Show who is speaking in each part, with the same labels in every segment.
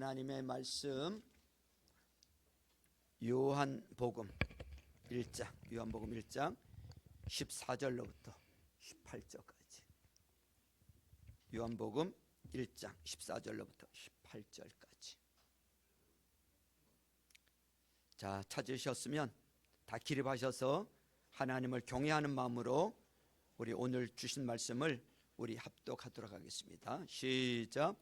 Speaker 1: 하나님의 말씀 요한복음 1장 14절로부터 18절까지 요한복음 1장 14절로부터 18절까지 자, 찾으셨으면 다 기립하셔서 하나님을 경외하는 마음으로 우리 오늘 주신 말씀을 우리 합독하도록 하겠습니다. 시작.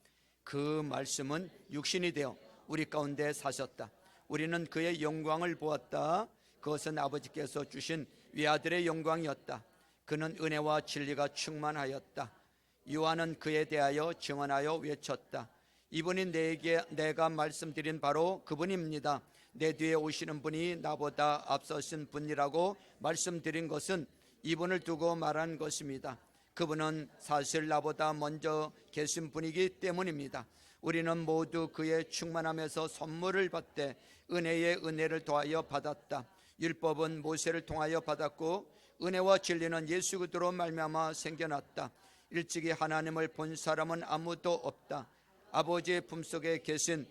Speaker 1: 그 말씀은 육신이 되어 우리 가운데 사셨다. 우리는 그의 영광을 보았다. 그것은 아버지께서 주신 외아들의 영광이었다. 그는 은혜와 진리가 충만하였다. 요한은 그에 대하여 증언하여 외쳤다. 이분이 내가 말씀드린 바로 그분입니다. 내 뒤에 오시는 분이 나보다 앞서신 분이라고 말씀드린 것은 이분을 두고 말한 것입니다. 그분은 사실 나보다 먼저 계신 분이기 때문입니다. 우리는 모두 그의 충만함에서 선물을 받되 은혜에 은혜를 더하여 받았다. 율법은 모세를 통하여 받았고 은혜와 진리는 예수 그리스도로 말미암아 생겨났다. 일찍이 하나님을 본 사람은 아무도 없다. 아버지의 품속에 계신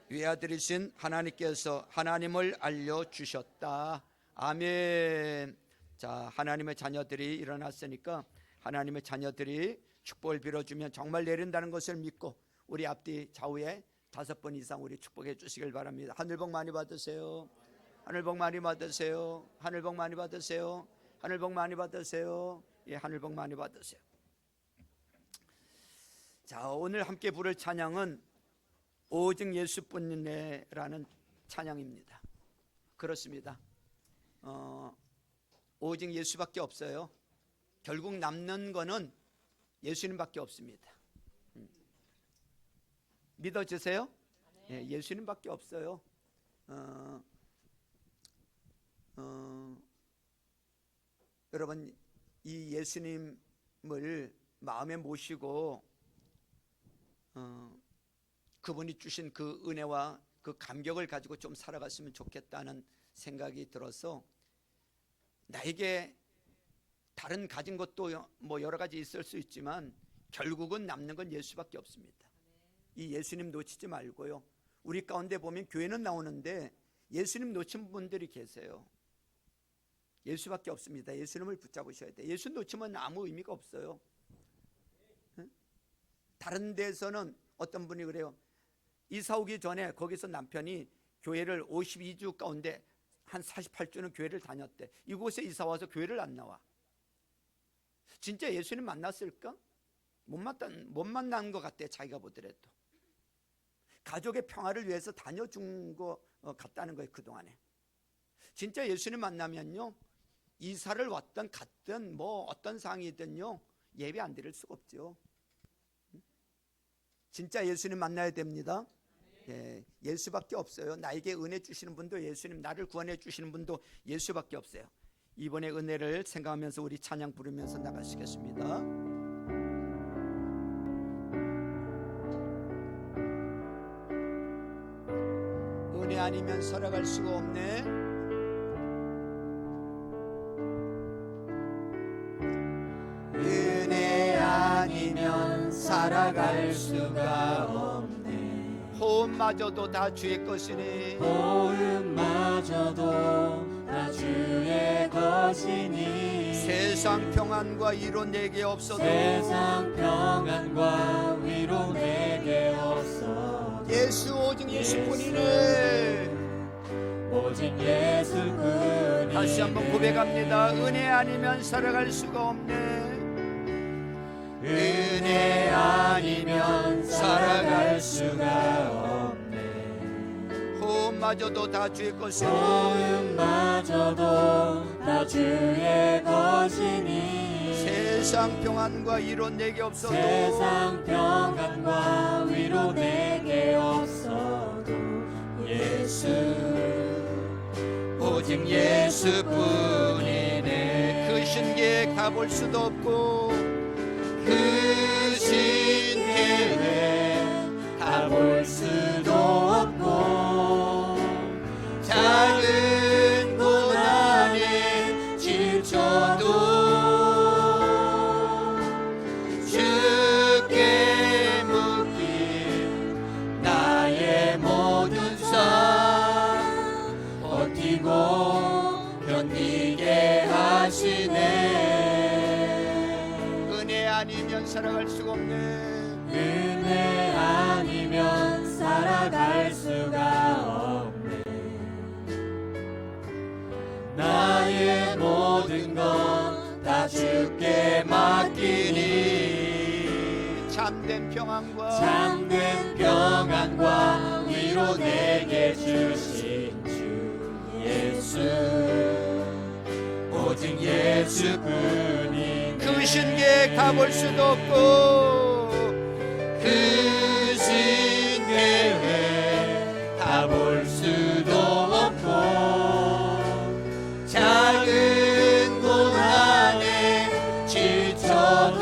Speaker 1: 외아들이신 하나님께서 하나님을 알려주셨다. 아멘. 자, 하나님의 자녀들이 일어났으니까 하나님의 자녀들이 축복을 빌어주면 정말 내린다는 것을 믿고 우리 앞뒤 좌우에 5번 이상 우리 축복해 주시길 바랍니다. 하늘복 많이 받으세요. 하늘복 많이 받으세요. 하늘복 많이 받으세요. 하늘복 많이 받으세요. 예, 하늘복 많이 받으세요. 자, 오늘 함께 부를 찬양은 오직 예수뿐이네라는 찬양입니다. 그렇습니다. 오직 예수밖에 없어요. 결국 남는 거는 예수님밖에 없습니다. 믿어지세요? 예, 예수님밖에 없어요. 여러분, 이 예수님을 마음에 모시고 그분이 주신 그 은혜와 그 감격을 가지고 좀 살아갔으면 좋겠다는 생각이 들어서 나에게 다른 가진 것도 뭐 여러 가지 있을 수 있지만 결국은 남는 건 예수밖에 없습니다. 이 예수님 놓치지 말고요. 우리 가운데 보면 교회는 나오는데 예수님 놓친 분들이 계세요. 예수밖에 없습니다. 예수님을 붙잡으셔야 돼요. 예수 놓치면 아무 의미가 없어요. 다른 데서는 어떤 분이 그래요. 이사 오기 전에 거기서 남편이 교회를 52주 가운데 한 48주는 교회를 다녔대. 이곳에 이사 와서 교회를 안 나와. 진짜 예수님 만났을까? 못 만난 것 같대. 자기가 보더라도 가족의 평화를 위해서 다녀준 것 같다는 거예요. 그동안에 진짜 예수님 만나면요, 이사를 왔든 갔든 뭐 어떤 상황이든요 예배 안 드릴 수가 없죠. 진짜 예수님 만나야 됩니다. 예, 예수밖에 없어요. 나에게 은혜 주시는 분도 예수님, 나를 구원해 주시는 분도 예수밖에 없어요. 이번의 은혜를 생각하면서 우리 찬양 부르면서 나가시겠습니다. 은혜 아니면 살아갈 수가 없네.
Speaker 2: 은혜 아니면 살아갈 수가 없네.
Speaker 1: 호흡마저도 다 주의 것이니
Speaker 2: 호흡마저도 다 주의 것이니
Speaker 1: 세상 평안과 위로 내게 없어도
Speaker 2: 세상 평안과 위로 내게 없어도
Speaker 1: 예수 오직 예수뿐이네.
Speaker 2: 오직 예수뿐이네.
Speaker 1: 다시 한번 고백합니다. 은혜 아니면 살아갈 수가 없네.
Speaker 2: 은혜 아니면 살아갈 수가 없네.
Speaker 1: 호흡마저도 다 주의 것이니
Speaker 2: 호흡마저도 다 주의 것이니
Speaker 1: 세상 평안과 위로 내게 없어도
Speaker 2: 세상 평안과 위로 내게 없어도 예수
Speaker 1: 오직 예수뿐이네. 그 신계획 다 볼 수도 없고
Speaker 2: 그 신계획 다 볼 수도 없고 작은 고난에 지쳐도 주께 묶인 나의
Speaker 1: 살아갈 수가 없네.
Speaker 2: 은혜 아니면 살아갈 수가 없네. 나의 모든 것 다 주께 맡기니
Speaker 1: 참된 평안과
Speaker 2: 참된 평안과 위로 내게 주신 주 예수, 오직 예수뿐이네.
Speaker 1: 그 신기에 가볼 수도 없고
Speaker 2: 그 신계에 가볼 수도 없고 작은 고난에 지쳐도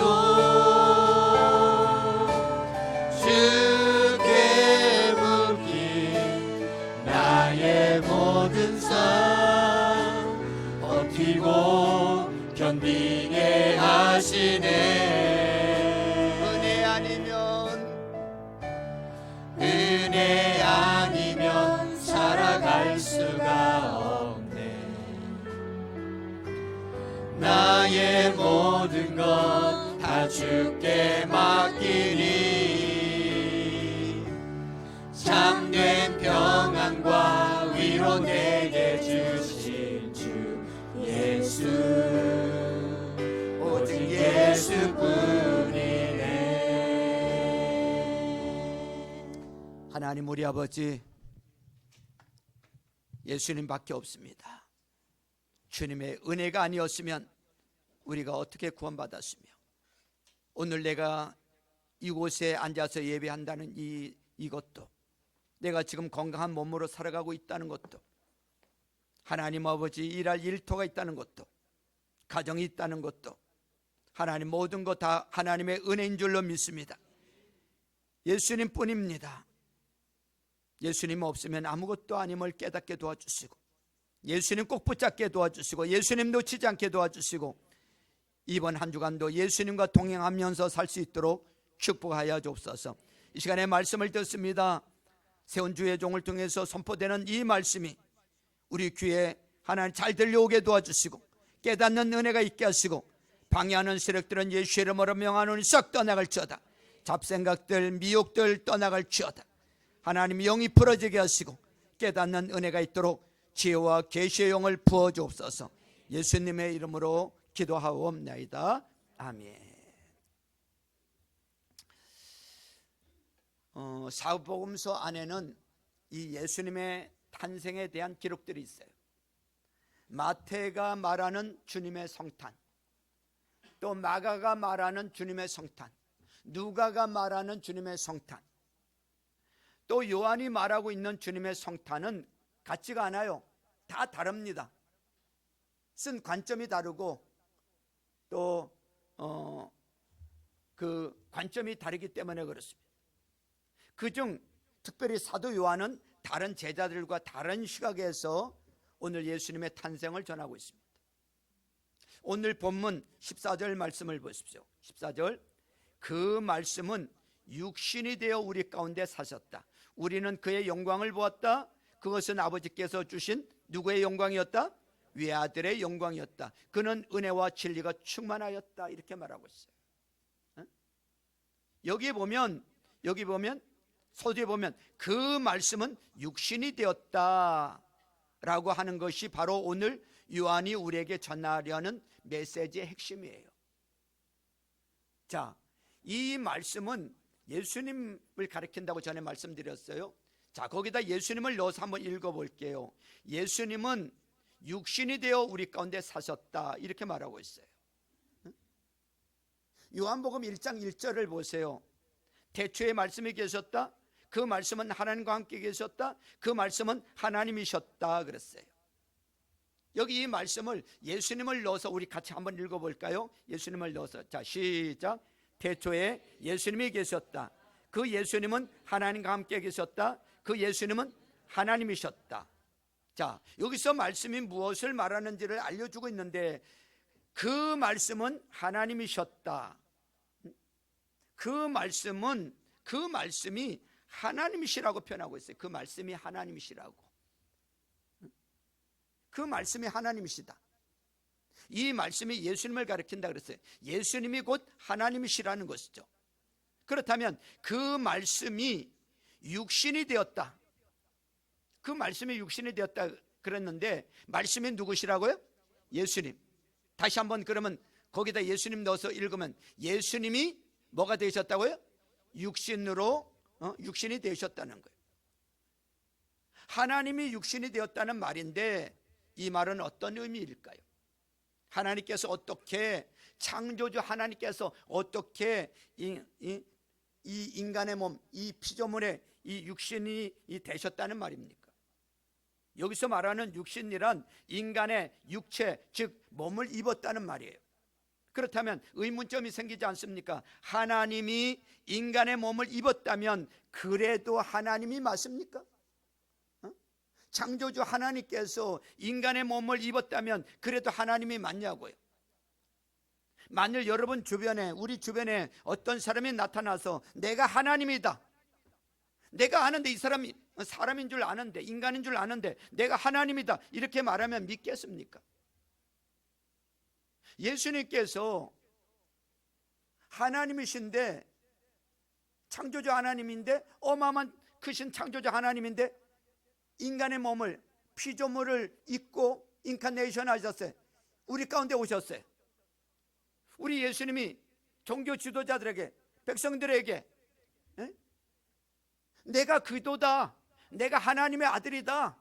Speaker 2: 주께 묶인 나의 모든 삶 버티고 견디게 하시네. 은혜 아니면 살아갈 수가 없네. 나의 모든 것 다 주께 맡기니 참된 평안과 위로 내게 주신 주 예수, 오직 예수뿐이네.
Speaker 1: 하나님 우리 아버지, 예수님밖에 없습니다. 주님의 은혜가 아니었으면 우리가 어떻게 구원받았으며 오늘 내가 이곳에 앉아서 예배한다는 이것도, 내가 지금 건강한 몸으로 살아가고 있다는 것도, 하나님 아버지 일할 일터가 있다는 것도, 가정이 있다는 것도, 하나님 모든 것 다 하나님의 은혜인 줄로 믿습니다. 예수님 뿐입니다. 예수님 없으면 아무것도 아님을 깨닫게 도와주시고, 예수님 꼭 붙잡게 도와주시고, 예수님 놓치지 않게 도와주시고, 이번 한 주간도 예수님과 동행하면서 살 수 있도록 축복하여 주옵소서. 이 시간에 말씀을 듣습니다. 세운 주의 종을 통해서 선포되는 이 말씀이 우리 귀에 하나님 잘 들려오게 도와주시고, 깨닫는 은혜가 있게 하시고, 방해하는 세력들은 예수의 이름으로 명하노니 썩 떠나갈지어다. 잡생각들, 미혹들 떠나갈지어다. 하나님 영이 풀어지게 하시고 깨닫는 은혜가 있도록 지혜와 계시의 영을 부어주옵소서. 예수님의 이름으로 기도하옵나이다. 아멘. 사복음서 안에는 이 예수님의 탄생에 대한 기록들이 있어요. 마태가 말하는 주님의 성탄, 또 마가가 말하는 주님의 성탄, 누가가 말하는 주님의 성탄, 또 요한이 말하고 있는 주님의 성탄은 같지가 않아요. 다 다릅니다. 쓴 관점이 다르고 또 그 관점이 다르기 때문에 그렇습니다. 그중 특별히 사도 요한은 다른 제자들과 다른 시각에서 오늘 예수님의 탄생을 전하고 있습니다. 오늘 본문 14절 말씀을 보십시오. 14절, 그 말씀은 육신이 되어 우리 가운데 사셨다. 우리는 그의 영광을 보았다. 그것은 아버지께서 주신 누구의 영광이었다? 외아들의 영광이었다. 그는 은혜와 진리가 충만하였다. 이렇게 말하고 있어요. 여기 보면 서두에 보면 그 말씀은 육신이 되었다 라고 하는 것이 바로 오늘 요한이 우리에게 전하려는 메시지의 핵심이에요. 자, 이 말씀은 예수님을 가리킨다고 전에 말씀드렸어요. 자, 거기다 예수님을 넣어서 한번 읽어볼게요. 예수님은 육신이 되어 우리 가운데 사셨다 이렇게 말하고 있어요. 요한복음 1장 1절을 보세요. 태초에 말씀이 계셨다. 그 말씀은 하나님과 함께 계셨다. 그 말씀은 하나님이셨다 그랬어요. 여기 이 말씀을 예수님을 넣어서 우리 같이 한번 읽어볼까요? 예수님을 넣어서, 자 시작. 태초에 예수님이 계셨다. 그 예수님은 하나님과 함께 계셨다. 그 예수님은 하나님이셨다. 자, 여기서 말씀이 무엇을 말하는지를 알려주고 있는데, 그 말씀은 하나님이셨다. 그 말씀이 하나님이시라고 표현하고 있어요. 그 말씀이 하나님이시라고. 그 말씀이 하나님이시다. 이 말씀이 예수님을 가리킨다 그랬어요. 예수님이 곧 하나님이시라는 것이죠. 그렇다면 그 말씀이 육신이 되었다. 그 말씀이 육신이 되었다 그랬는데 말씀이 누구시라고요? 예수님. 다시 한번 그러면 거기다 예수님 넣어서 읽으면 예수님이 뭐가 되셨다고요? 육신으로 육신이 되셨다는 거예요. 하나님이 육신이 되었다는 말인데 이 말은 어떤 의미일까요? 하나님께서 어떻게 창조주 하나님께서 어떻게 이 인간의 몸, 이 피조물의 이 육신이 되셨다는 말입니까? 여기서 말하는 육신이란 인간의 육체, 즉 몸을 입었다는 말이에요. 그렇다면 의문점이 생기지 않습니까? 하나님이 인간의 몸을 입었다면 그래도 하나님이 맞습니까? 창조주 하나님께서 인간의 몸을 입었다면 그래도 하나님이 맞냐고요. 만일 여러분 주변에, 우리 주변에 어떤 사람이 나타나서 내가 하나님이다, 내가 아는데 이 사람이 사람인 줄 아는데, 인간인 줄 아는데 내가 하나님이다 이렇게 말하면 믿겠습니까? 예수님께서 하나님이신데, 창조주 하나님인데, 어마어마한 크신 창조주 하나님인데 인간의 몸을, 피조물을 입고 인카네이션 하셨어요. 우리 가운데 오셨어요. 우리 예수님이 종교 지도자들에게, 백성들에게 내가 그도다, 내가 하나님의 아들이다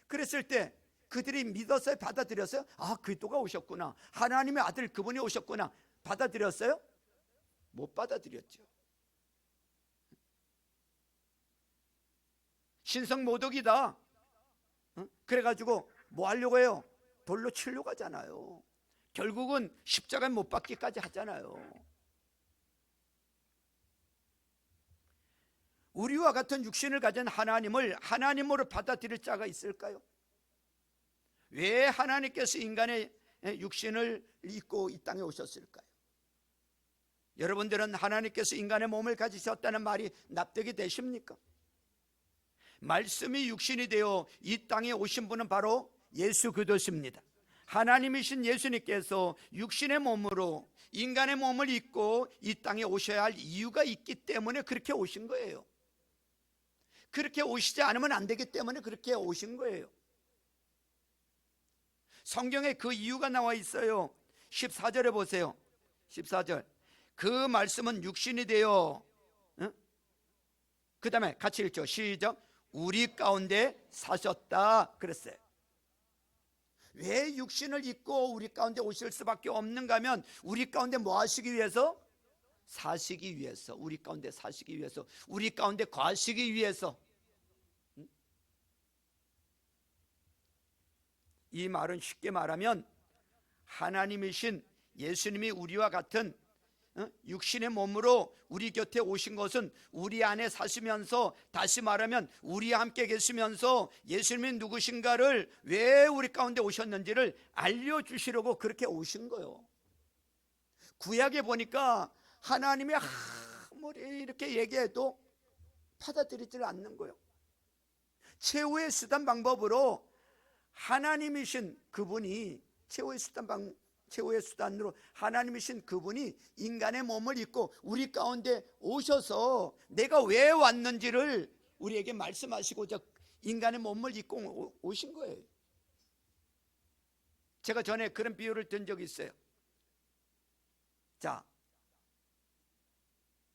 Speaker 1: 그랬을 때 그들이 믿었어요? 받아들였어요? 아, 그리스도가 오셨구나, 하나님의 아들 그분이 오셨구나, 받아들였어요? 못 받아들였죠. 신성모독이다 그래가지고 뭐 하려고 해요? 돌로 치려고 하잖아요. 결국은 십자가에 못 박기까지 하잖아요. 우리와 같은 육신을 가진 하나님을 하나님으로 받아들일 자가 있을까요? 왜 하나님께서 인간의 육신을 입고 이 땅에 오셨을까요? 여러분들은 하나님께서 인간의 몸을 가지셨다는 말이 납득이 되십니까? 말씀이 육신이 되어 이 땅에 오신 분은 바로 예수 그리스도십니다. 하나님이신 예수님께서 육신의 몸으로 인간의 몸을 입고 이 땅에 오셔야 할 이유가 있기 때문에 그렇게 오신 거예요. 그렇게 오시지 않으면 안 되기 때문에 그렇게 오신 거예요. 성경에 그 이유가 나와 있어요. 14절에 보세요. 14절. 그 말씀은 육신이 되어, 그 다음에 같이 읽죠. 시작. 우리 가운데 사셨다 그랬어요. 왜 육신을 입고 우리 가운데 오실 수밖에 없는가 하면 우리 가운데 뭐 하시기 위해서? 사시기 위해서. 우리 가운데 사시기 위해서, 우리 가운데 거하시기 위해서. 이 말은 쉽게 말하면 하나님이신 예수님이 우리와 같은 육신의 몸으로 우리 곁에 오신 것은 우리 안에 사시면서, 다시 말하면 우리와 함께 계시면서 예수님이 누구신가를, 왜 우리 가운데 오셨는지를 알려주시려고 그렇게 오신 거예요. 구약에 보니까 하나님이 아무리 이렇게 얘기해도 받아들이질 않는 거예요. 최후의 수단 방법으로 하나님이신 그분이, 최후의 수단으로 하나님이신 그분이 인간의 몸을 입고 우리 가운데 오셔서 내가 왜 왔는지를 우리에게 말씀하시고자 인간의 몸을 입고 오신 거예요. 제가 전에 그런 비유를 든 적이 있어요. 자,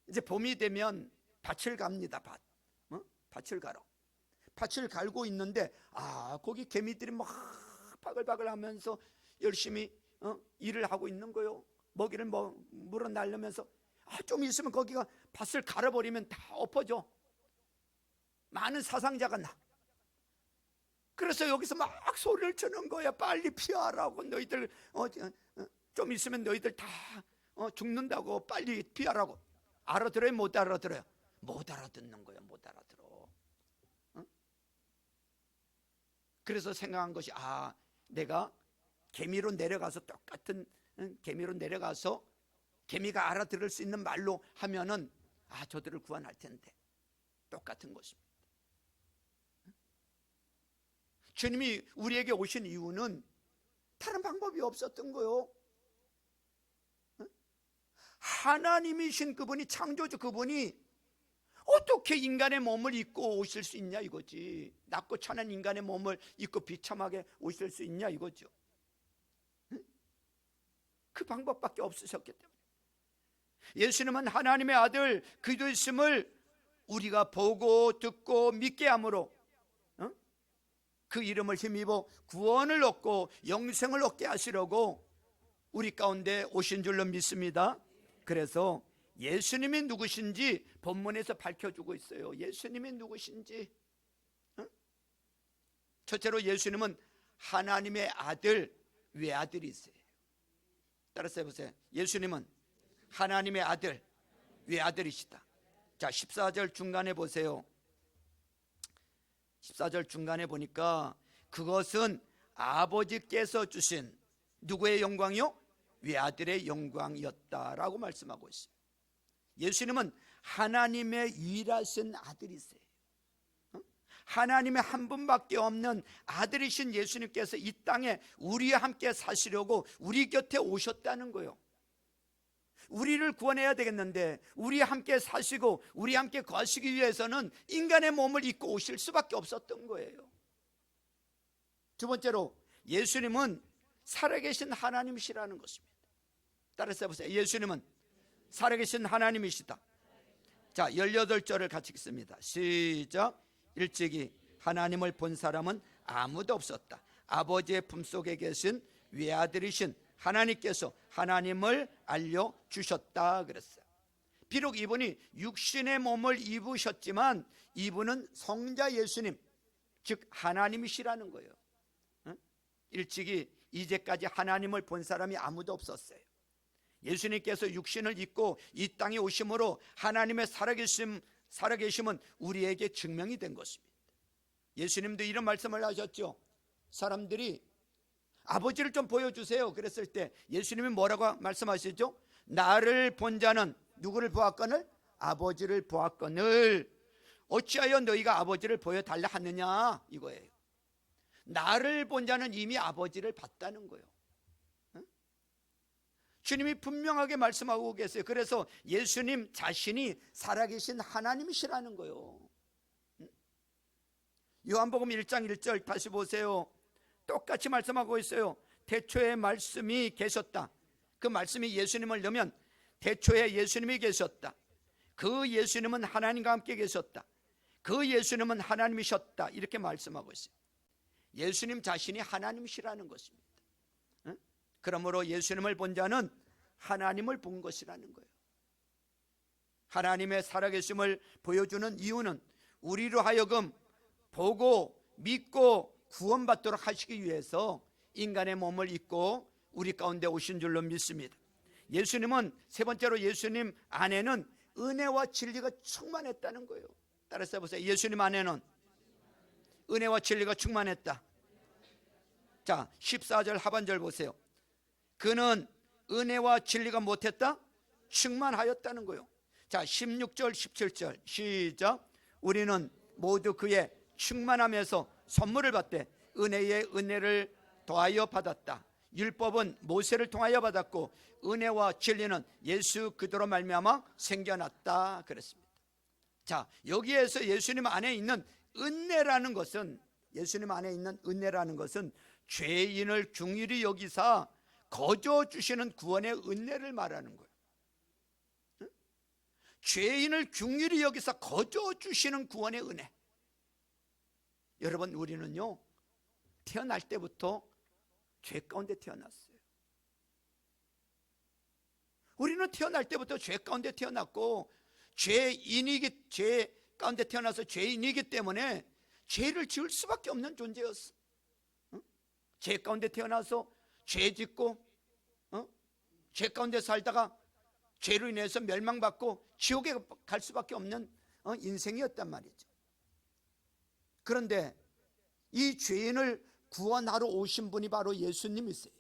Speaker 1: 이제 봄이 되면 밭을 갑니다. 밭을 가러. 밭을 갈고 있는데 거기 개미들이 막 바글바글 하면서 열심히 일을 하고 있는 거예요. 먹이를 물어 날려면서 좀 있으면 거기가 밭을 갈아버리면 다 엎어져. 많은 사상자가 나. 그래서 여기서 막 소리를 치는 거야. 빨리 피하라고. 너희들 좀 있으면 너희들 다 죽는다고. 빨리 피하라고. 알아들어요? 못 알아들어요? 못 알아듣는 거야. 못 알아들어. 그래서 생각한 것이, 내가 개미로 내려가서 똑같은 개미로 내려가서 개미가 알아들을 수 있는 말로 하면은 저들을 구원할 텐데. 똑같은 것입니다. 주님이 우리에게 오신 이유는 다른 방법이 없었던 거요. 하나님이신 그분이, 창조주 그분이 어떻게 인간의 몸을 입고 오실 수 있냐 이거지. 낮고 천한 인간의 몸을 입고 비참하게 오실 수 있냐 이거죠. 그 방법밖에 없으셨기 때문에 예수님은 하나님의 아들 그리스도이심을 우리가 보고 듣고 믿게 함으로 그 이름을 힘입어 구원을 얻고 영생을 얻게 하시려고 우리 가운데 오신 줄로 믿습니다. 그래서 예수님이 누구신지 본문에서 밝혀주고 있어요. 예수님이 누구신지. 첫째로 예수님은 하나님의 아들, 외아들이세요. 따라서 해보세요. 예수님은 하나님의 아들, 외아들이시다. 자, 14절 중간에 보세요. 14절 중간에 보니까 그것은 아버지께서 주신 누구의 영광이요? 외아들의 영광이었다라고 말씀하고 있어요. 예수님은 하나님의 유일하신 아들이세요. 하나님의 한 분밖에 없는 아들이신 예수님께서 이 땅에 우리와 함께 사시려고 우리 곁에 오셨다는 거예요. 우리를 구원해야 되겠는데 우리와 함께 사시고 우리와 함께 거하시기 위해서는 인간의 몸을 입고 오실 수밖에 없었던 거예요. 두 번째로 예수님은 살아계신 하나님이시라는 것입니다. 따라서 해보세요. 예수님은 살아계신 하나님이시다. 자, 18절을 같이 읽습니다. 시작. 일찍이 하나님을 본 사람은 아무도 없었다. 아버지의 품속에 계신 외아들이신 하나님께서 하나님을 알려주셨다 그랬어요. 비록 이분이 육신의 몸을 입으셨지만 이분은 성자 예수님, 즉 하나님이시라는 거예요. 일찍이 이제까지 하나님을 본 사람이 아무도 없었어요. 예수님께서 육신을 입고 이 땅에 오심으로 하나님의 살아계심은 우리에게 증명이 된 것입니다. 예수님도 이런 말씀을 하셨죠. 사람들이 아버지를 좀 보여주세요 그랬을 때 예수님이 뭐라고 말씀하시죠? 나를 본 자는 누구를 보았거늘? 아버지를 보았거늘. 어찌하여 너희가 아버지를 보여달라 하느냐 이거예요. 나를 본 자는 이미 아버지를 봤다는 거예요. 주님이 분명하게 말씀하고 계세요. 그래서 예수님 자신이 살아계신 하나님이시라는 거예요. 요한복음 1장 1절 다시 보세요. 똑같이 말씀하고 있어요. 태초에 말씀이 계셨다. 그 말씀이 예수님을 넣으면 태초에 예수님이 계셨다. 그 예수님은 하나님과 함께 계셨다. 그 예수님은 하나님이셨다. 이렇게 말씀하고 있어요. 예수님 자신이 하나님이시라는 것입니다. 그러므로 예수님을 본 자는 하나님을 본 것이라는 거예요. 하나님의 살아계심을 보여주는 이유는 우리로 하여금 보고 믿고 구원받도록 하시기 위해서 인간의 몸을 입고 우리 가운데 오신 줄로 믿습니다. 예수님은 세 번째로 예수님 안에는 은혜와 진리가 충만했다는 거예요. 따라서 해보세요. 예수님 안에는 은혜와 진리가 충만했다. 자, 14절 하반절 보세요. 그는 은혜와 진리가 못했다? 충만하였다는 거예요. 자, 16절 17절 시작. 우리는 모두 그의 충만함에서 선물을 받되 은혜에 은혜를 더하여 받았다. 율법은 모세를 통하여 받았고 은혜와 진리는 예수 그리스도로 말미암아 생겨났다 그랬습니다. 자, 여기에서 예수님 안에 있는 은혜라는 것은, 예수님 안에 있는 은혜라는 것은 죄인을 긍휼히 여기사 거저 주시는 구원의 은혜를 말하는 거예요. 죄인을 긍휼히 여기사 거저 주시는 구원의 은혜. 여러분, 우리는요 태어날 때부터 죄 가운데 태어났어요. 우리는 태어날 때부터 죄 가운데 태어났고 죄 가운데 태어나서 죄인이기 때문에 죄를 지을 수밖에 없는 존재였어. 죄 가운데 태어나서 죄 짓고 죄 가운데 살다가 죄로 인해서 멸망받고 지옥에 갈 수밖에 없는 인생이었단 말이죠. 그런데 이 죄인을 구원하러 오신 분이 바로 예수님이세요.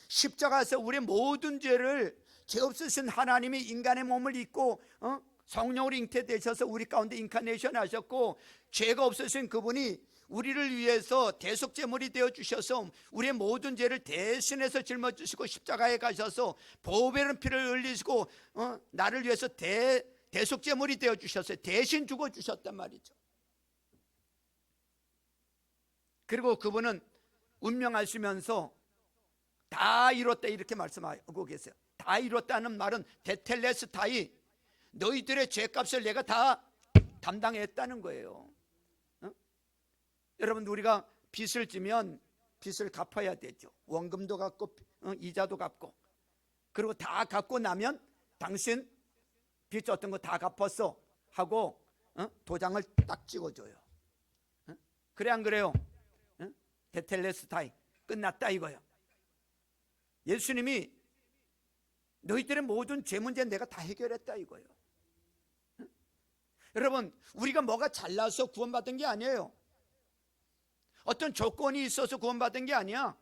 Speaker 1: 십자가에서 우리의 모든 죄를 죄 없으신 하나님이 인간의 몸을 입고 성령으로 잉태되셔서 우리 가운데 인카네이션 하셨고, 죄가 없으신 그분이 우리를 위해서 대속제물이 되어 주셔서 우리의 모든 죄를 대신해서 짊어지시고 십자가에 가셔서 보배로운 피를 흘리시고 나를 위해서 대속제물이 되어 주셨어요. 대신 죽어 주셨단 말이죠. 그리고 그분은 운명하시면서 다 이뤘다 이렇게 말씀하고 계세요. 다 이뤘다는 말은 테텔레스타이, 너희들의 죄값을 내가 다 담당했다는 거예요. 여러분, 우리가 빚을 지면 빚을 갚아야 되죠. 원금도 갚고 이자도 갚고, 그리고 다 갚고 나면 당신 빚 어떤 거 다 갚았어 하고 도장을 딱 찍어줘요. 그래 안 그래요? 테텔레스타이, 끝났다 이거예요. 예수님이 너희들의 모든 죄 문제 내가 다 해결했다 이거예요. 여러분, 우리가 뭐가 잘나서 구원받은 게 아니에요. 어떤 조건이 있어서 구원받은 게 아니야.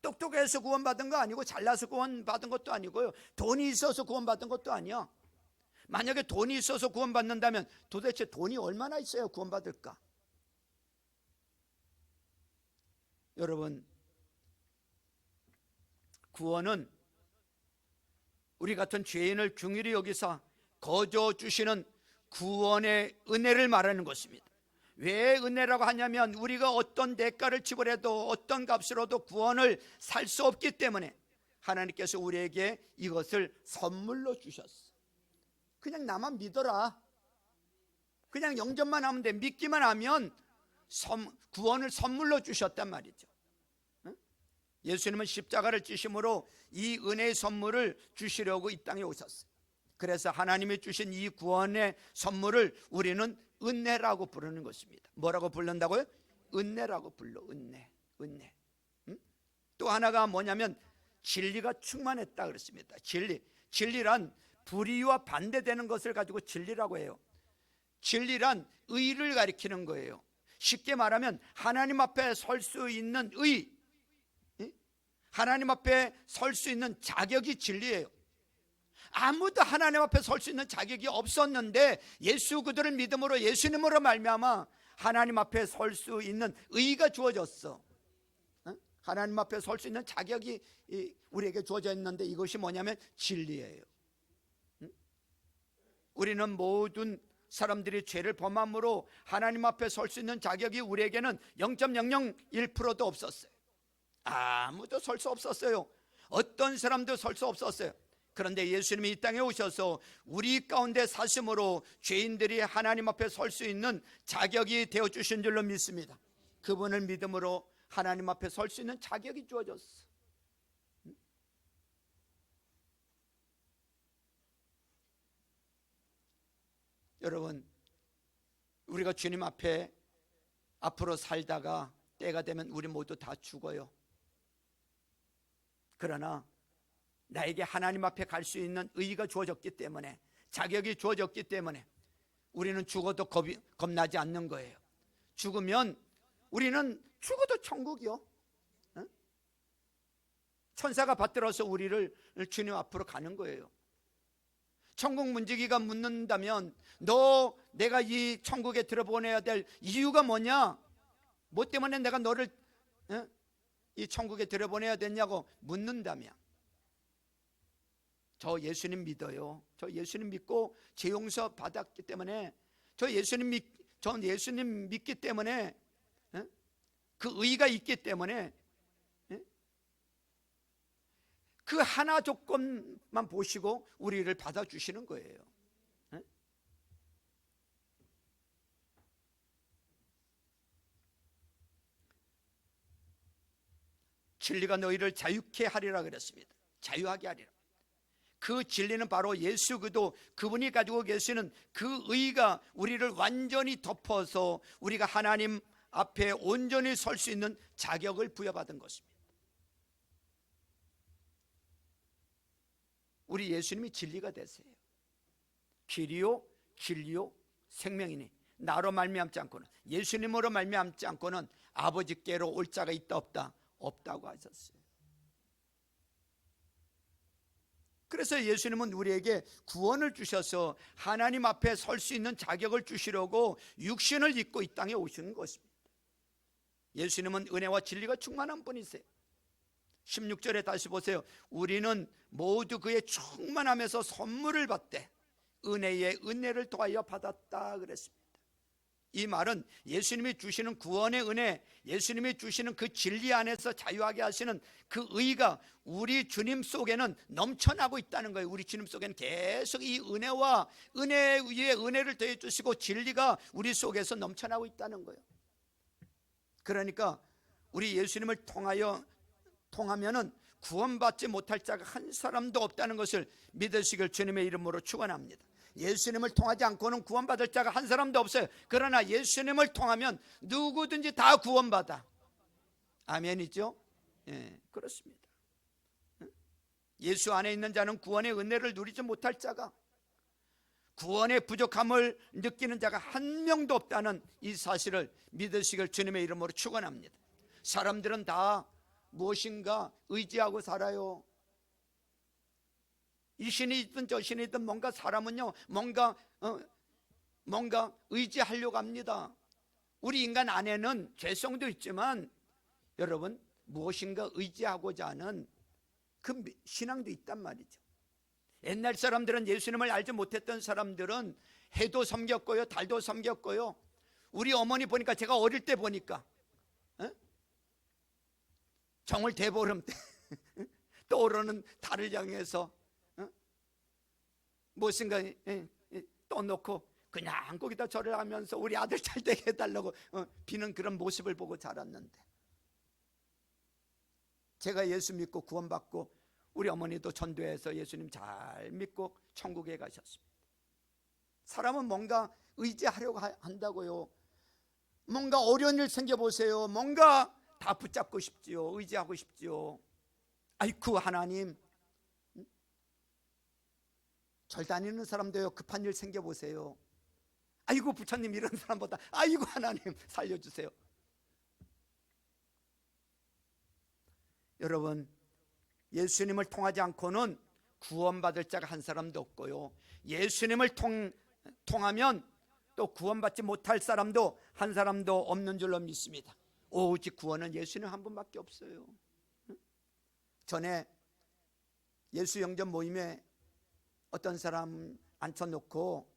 Speaker 1: 똑똑해서 구원받은 거 아니고, 잘나서 구원받은 것도 아니고요, 돈이 있어서 구원받은 것도 아니야. 만약에 돈이 있어서 구원받는다면 도대체 돈이 얼마나 있어야 구원받을까? 여러분, 구원은 우리 같은 죄인을 긍휼히 여기사 거저 주시는 구원의 은혜를 말하는 것입니다. 왜 은혜라고 하냐면, 우리가 어떤 대가를 지불해도 어떤 값으로도 구원을 살 수 없기 때문에 하나님께서 우리에게 이것을 선물로 주셨어. 그냥 나만 믿어라, 그냥 영접만 하면 돼, 믿기만 하면 구원을 선물로 주셨단 말이죠. 예수님은 십자가를 지심으로 이 은혜의 선물을 주시려고 이 땅에 오셨어요. 그래서 하나님이 주신 이 구원의 선물을 우리는 은혜라고 부르는 것입니다. 뭐라고 부른다고요? 은혜라고 불러. 은혜. 또 하나가 뭐냐면 진리가 충만했다 그랬습니다. 진리란 불의와 반대되는 것을 가지고 진리라고 해요. 진리란 의를 가리키는 거예요. 쉽게 말하면 하나님 앞에 설 수 있는 의, 하나님 앞에 설 수 있는 자격이 진리예요. 아무도 하나님 앞에 설 수 있는 자격이 없었는데 예수 그들을 믿음으로, 예수님으로 말미암아 하나님 앞에 설 수 있는 의가 주어졌어. 하나님 앞에 설 수 있는 자격이 우리에게 주어져 있는데, 이것이 뭐냐면 진리예요. 우리는 모든 사람들이 죄를 범함으로 하나님 앞에 설 수 있는 자격이 우리에게는 0.001%도 없었어요. 아무도 설 수 없었어요. 어떤 사람도 설 수 없었어요. 그런데 예수님이 이 땅에 오셔서 우리 가운데 사심으로 죄인들이 하나님 앞에 설 수 있는 자격이 되어주신 줄로 믿습니다. 그분을 믿음으로 하나님 앞에 설 수 있는 자격이 주어졌어. 여러분, 우리가 주님 앞에 앞으로 살다가 때가 되면 우리 모두 다 죽어요. 그러나 나에게 하나님 앞에 갈 수 있는 의의가 주어졌기 때문에, 자격이 주어졌기 때문에 우리는 죽어도 겁나지 않는 거예요. 죽으면 우리는 죽어도 천국이요. 천사가 받들어서 우리를 주님 앞으로 가는 거예요. 천국 문지기가 묻는다면, 너 내가 이 천국에 들어보내야 될 이유가 뭐냐? 뭐 때문에 내가 너를 이 천국에 들어보내야 되냐고 묻는다면, 저 예수님 믿어요, 저 예수님 믿고 죄 용서 받았기 때문에, 전 예수님 믿기 때문에, 그 의의가 있기 때문에 그 하나 조건만 보시고 우리를 받아주시는 거예요. 진리가 너희를 자유케 하리라 그랬습니다. 자유하게 하리라. 그 진리는 바로 예수 그분이 가지고 계시는 그 의가 우리를 완전히 덮어서 우리가 하나님 앞에 온전히 설 수 있는 자격을 부여받은 것입니다. 우리 예수님이 진리가 되세요. 길이요 진리요 생명이니 나로 말미암지 않고는, 예수님으로 말미암지 않고는 아버지께로 올 자가 있다 없다? 없다고 하셨어요. 그래서 예수님은 우리에게 구원을 주셔서 하나님 앞에 설 수 있는 자격을 주시려고 육신을 입고 이 땅에 오시는 것입니다. 예수님은 은혜와 진리가 충만한 분이세요. 16절에 다시 보세요. 우리는 모두 그의 충만함에서 선물을 받되 은혜에 은혜를 더하여 받았다 그랬습니다. 이 말은 예수님이 주시는 구원의 은혜, 예수님이 주시는 그 진리 안에서 자유하게 하시는 그 의가 우리 주님 속에는 넘쳐나고 있다는 거예요. 우리 주님 속에는 계속 이 은혜와 은혜 위에 은혜를 더해 주시고 진리가 우리 속에서 넘쳐나고 있다는 거예요. 그러니까 우리 예수님을 통하면은 구원받지 못할 자가 한 사람도 없다는 것을 믿으시길 주님의 이름으로 축원합니다. 예수님을 통하지 않고는 구원받을 자가 한 사람도 없어요. 그러나 예수님을 통하면 누구든지 다 구원받아. 아멘이죠? 예, 그렇습니다. 예수 안에 있는 자는 구원의 은혜를 누리지 못할 자가, 구원의 부족함을 느끼는 자가 한 명도 없다는 이 사실을 믿으시길 주님의 이름으로 축원합니다. 사람들은 다 무엇인가 의지하고 살아요. 이 신이 있든 저 신이 있든 뭔가 사람은요 뭔가 의지하려고 합니다. 우리 인간 안에는 죄성도 있지만 여러분 무엇인가 의지하고자 하는 그 신앙도 있단 말이죠. 옛날 사람들은, 예수님을 알지 못했던 사람들은 해도 섬겼고요, 달도 섬겼고요. 우리 어머니 보니까, 제가 어릴 때 보니까 정월 대보름 때 떠오르는 달을 향해서 무엇인가 떠놓고 그냥 거기다 절을 하면서 우리 아들 잘 되게 해달라고 비는 그런 모습을 보고 자랐는데, 제가 예수 믿고 구원받고 우리 어머니도 전도해서 예수님 잘 믿고 천국에 가셨습니다. 사람은 뭔가 의지하려고 한다고요. 뭔가 어려운 일 생겨보세요. 뭔가 다 붙잡고 싶지요. 의지하고 싶지요. 아이쿠 하나님, 절 다니는 사람도요 급한 일 생겨보세요. 아이고 부처님, 이런 사람보다 아이고 하나님 살려주세요. 여러분, 예수님을 통하지 않고는 구원받을 자가 한 사람도 없고요, 예수님을 통하면 또 구원받지 못할 사람도 한 사람도 없는 줄로 믿습니다. 오직 구원은 예수님 한 분밖에 없어요. 전에 예수 영접 모임에 어떤 사람 앉혀놓고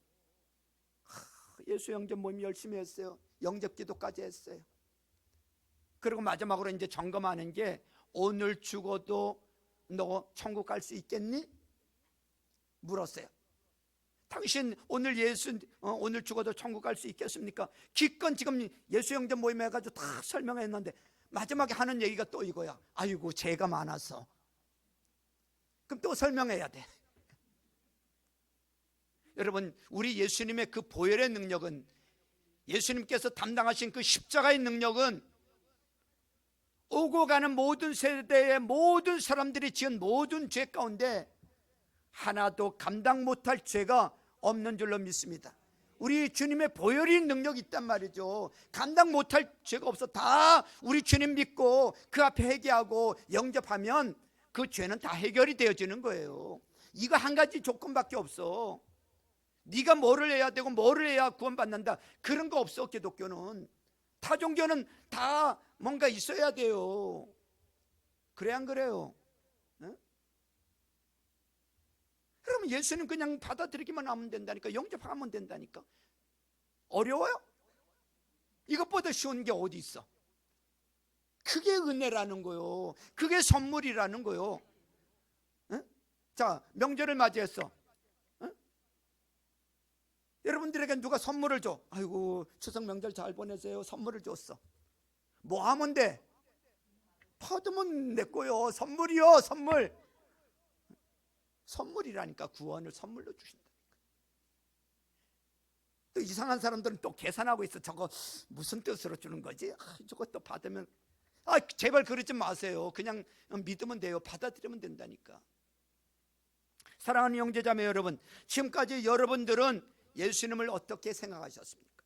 Speaker 1: 예수 영접 모임 열심히 했어요. 영접 기도까지 했어요. 그리고 마지막으로 이제 점검하는 게, 오늘 죽어도 너 천국 갈 수 있겠니? 물었어요. 당신 오늘 오늘 죽어도 천국 갈 수 있겠습니까? 기껏 지금 예수 영접 모임 해가지고 다 설명했는데 마지막에 하는 얘기가 또 이거야. 아이고 죄가 많아서. 그럼 또 설명해야 돼. 여러분, 우리 예수님의 그 보혈의 능력은, 예수님께서 담당하신 그 십자가의 능력은 오고 가는 모든 세대의 모든 사람들이 지은 모든 죄 가운데 하나도 감당 못할 죄가 없는 줄로 믿습니다. 우리 주님의 보혈의 능력이 있단 말이죠. 감당 못할 죄가 없어. 다 우리 주님 믿고 그 앞에 회개하고 영접하면 그 죄는 다 해결이 되어지는 거예요. 이거 한 가지 조건밖에 없어. 네가 뭐를 해야 되고 뭐를 해야 구원받는다, 그런 거 없어. 기독교는, 타 종교는 다 뭔가 있어야 돼요. 그래 안 그래요? 그러면 예수는 그냥 받아들이기만 하면 된다니까. 영접하면 된다니까. 어려워요? 이것보다 쉬운 게 어디 있어? 그게 은혜라는 거요. 그게 선물이라는 거요. 자, 명절을 맞이했어. 여러분들에게 누가 선물을 줘. 아이고 추석 명절 잘 보내세요. 선물을 줬어. 뭐 하면 돼? 받으면 내 거요. 선물이요, 선물. 선물이라니까. 구원을 선물로 주신다니까. 또 이상한 사람들은 또 계산하고 있어. 저거 무슨 뜻으로 주는 거지? 저것도 받으면, 제발 그러지 마세요. 그냥 믿으면 돼요. 받아들이면 된다니까. 사랑하는 형제자매 여러분, 지금까지 여러분들은 예수님을 어떻게 생각하셨습니까?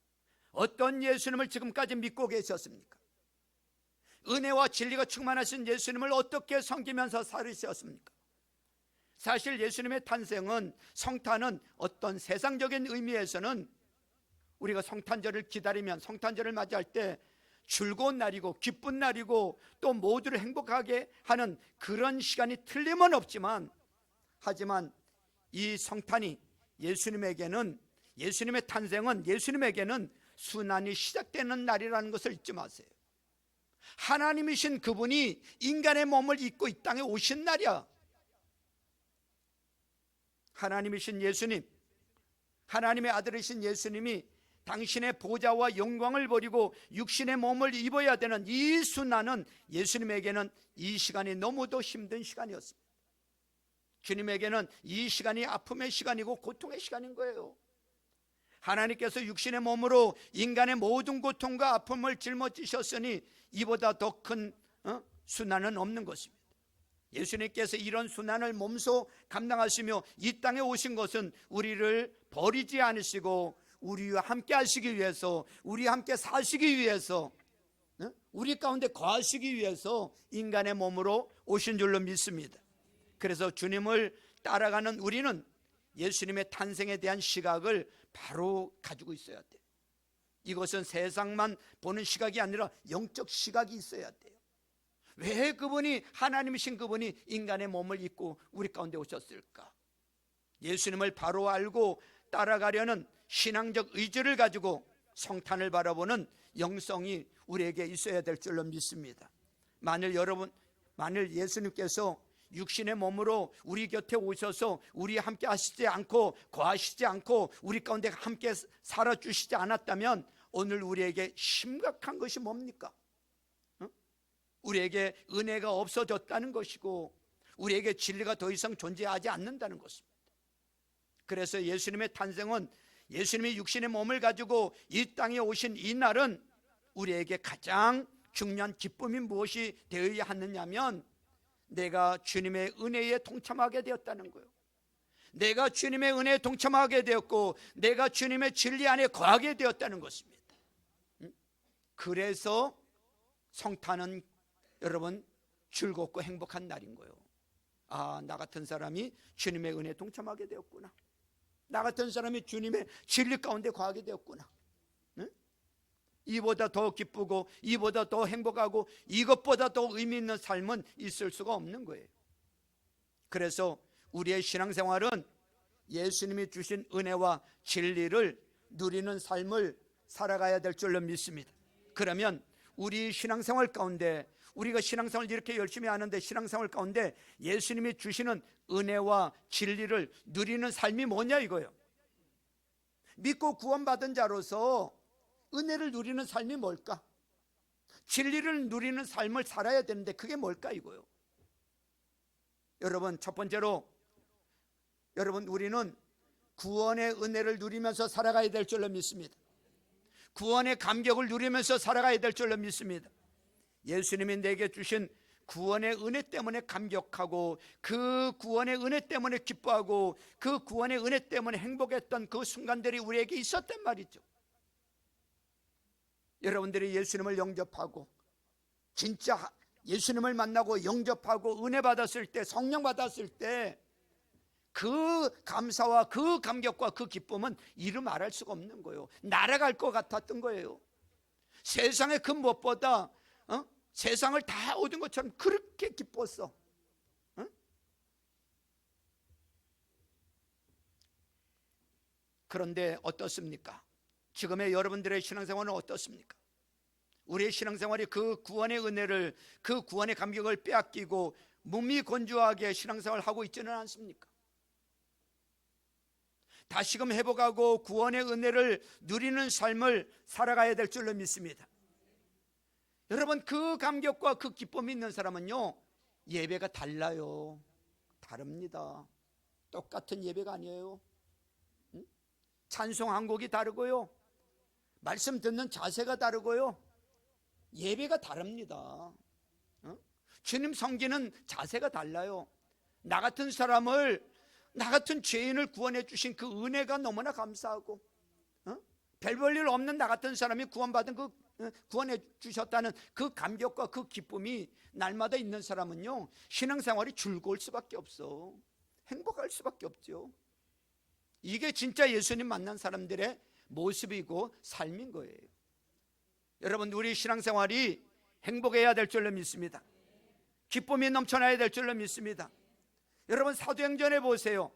Speaker 1: 어떤 예수님을 지금까지 믿고 계셨습니까? 은혜와 진리가 충만하신 예수님을 어떻게 섬기면서 살으셨습니까? 사실 예수님의 탄생은, 성탄은 어떤 세상적인 의미에서는 우리가 성탄절을 기다리면, 성탄절을 맞이할 때 즐거운 날이고 기쁜 날이고 또 모두를 행복하게 하는 그런 시간이 틀림은 없지만, 하지만 이 성탄이 예수님에게는, 예수님의 탄생은 예수님에게는 순환이 시작되는 날이라는 것을 잊지 마세요. 하나님이신 그분이 인간의 몸을 입고 이 땅에 오신 날이야. 하나님이신 예수님, 하나님의 아들이신 예수님이 당신의 보좌와 영광을 버리고 육신의 몸을 입어야 되는 이 순환은 예수님에게는 이 시간이 너무도 힘든 시간이었습니다. 주님에게는 이 시간이 아픔의 시간이고 고통의 시간인 거예요. 하나님께서 육신의 몸으로 인간의 모든 고통과 아픔을 짊어지셨으니 이보다 더 큰 순환은 없는 것입니다. 예수님께서 이런 순환을 몸소 감당하시며 이 땅에 오신 것은 우리를 버리지 않으시고 우리와 함께 하시기 위해서, 우리와 함께 사시기 위해서, 우리 가운데 거하시기 위해서 인간의 몸으로 오신 줄로 믿습니다. 그래서 주님을 따라가는 우리는 예수님의 탄생에 대한 시각을 바로 가지고 있어야 돼요. 이것은 세상만 보는 시각이 아니라 영적 시각이 있어야 돼요. 왜 그분이, 하나님이신 그분이 인간의 몸을 입고 우리 가운데 오셨을까? 예수님을 바로 알고 따라가려는 신앙적 의지를 가지고 성탄을 바라보는 영성이 우리에게 있어야 될 줄로 믿습니다. 만일 예수님께서 육신의 몸으로 우리 곁에 오셔서 우리 함께 하시지 않고 거하시지 않고 우리 가운데 함께 살아주시지 않았다면 오늘 우리에게 심각한 것이 뭡니까? 우리에게 은혜가 없어졌다는 것이고 우리에게 진리가 더 이상 존재하지 않는다는 것입니다. 그래서 예수님의 탄생은, 예수님이 육신의 몸을 가지고 이 땅에 오신 이 날은 우리에게 가장 중요한 기쁨이 무엇이 되어야 하느냐면, 내가 주님의 은혜에 동참하게 되었다는 거예요. 내가 주님의 은혜에 동참하게 되었고 내가 주님의 진리 안에 거하게 되었다는 것입니다. 그래서 성탄은 여러분 즐겁고 행복한 날인 거예요. 아, 나 같은 사람이 주님의 은혜에 동참하게 되었구나. 나 같은 사람이 주님의 진리 가운데 거하게 되었구나. 이보다 더 기쁘고 이보다 더 행복하고 이것보다 더 의미 있는 삶은 있을 수가 없는 거예요. 그래서 우리의 신앙생활은 예수님이 주신 은혜와 진리를 누리는 삶을 살아가야 될 줄로 믿습니다. 그러면 우리 신앙생활 가운데, 우리가 신앙생활 이렇게 열심히 하는데 신앙생활 가운데 예수님이 주시는 은혜와 진리를 누리는 삶이 뭐냐 이거예요. 믿고 구원받은 자로서 은혜를 누리는 삶이 뭘까? 진리를 누리는 삶을 살아야 되는데 그게 뭘까 이거요. 여러분, 첫 번째로 여러분, 우리는 구원의 은혜를 누리면서 살아가야 될 줄로 믿습니다. 구원의 감격을 누리면서 살아가야 될 줄로 믿습니다. 예수님이 내게 주신 구원의 은혜 때문에 감격하고 그 구원의 은혜 때문에 기뻐하고 그 구원의 은혜 때문에 행복했던 그 순간들이 우리에게 있었단 말이죠. 여러분들이 예수님을 영접하고 진짜 예수님을 만나고 영접하고 은혜 받았을 때, 성령 받았을 때 그 감사와 그 감격과 그 기쁨은 이루 말할 수가 없는 거예요. 날아갈 것 같았던 거예요. 세상의 그 무엇보다 세상을 다 얻은 것처럼 그렇게 기뻤어. 그런데 어떻습니까? 지금의 여러분들의 신앙생활은 어떻습니까? 우리의 신앙생활이 그 구원의 은혜를, 그 구원의 감격을 빼앗기고 무미건조하게 신앙생활을 하고 있지는 않습니까? 다시금 회복하고 구원의 은혜를 누리는 삶을 살아가야 될 줄로 믿습니다. 여러분, 그 감격과 그 기쁨이 있는 사람은요, 예배가 달라요. 다릅니다. 똑같은 예배가 아니에요. 찬송 한 곡이 다르고요, 말씀 듣는 자세가 다르고요, 예배가 다릅니다. 주님 섬기는 자세가 달라요. 나 같은 사람을, 나 같은 죄인을 구원해 주신 그 은혜가 너무나 감사하고, 별 볼 일 없는 나 같은 사람이 구원받은 그 구원해 주셨다는 그 감격과 그 기쁨이 날마다 있는 사람은요, 신앙생활이 즐거울 수밖에 없어. 행복할 수밖에 없죠. 이게 진짜 예수님 만난 사람들의 모습이고 삶인 거예요. 여러분, 우리 신앙생활이 행복해야 될 줄로 믿습니다. 기쁨이 넘쳐나야 될 줄로 믿습니다. 여러분, 사도행전에 보세요.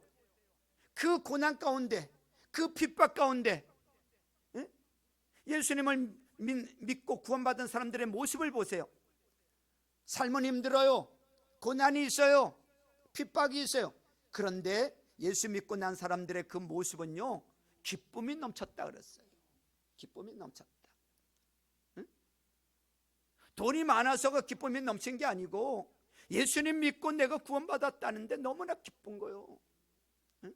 Speaker 1: 그 고난 가운데, 그 핍박 가운데 예수님을 믿고 구원받은 사람들의 모습을 보세요. 삶은 힘들어요. 고난이 있어요. 핍박이 있어요. 그런데 예수 믿고 난 사람들의 그 모습은요, 기쁨이 넘쳤다 그랬어요. 기쁨이 넘쳤다. 응? 돈이 많아서가 기쁨이 넘친 게 아니고 예수님 믿고 내가 구원받았다는데 너무나 기쁜 거요. 응?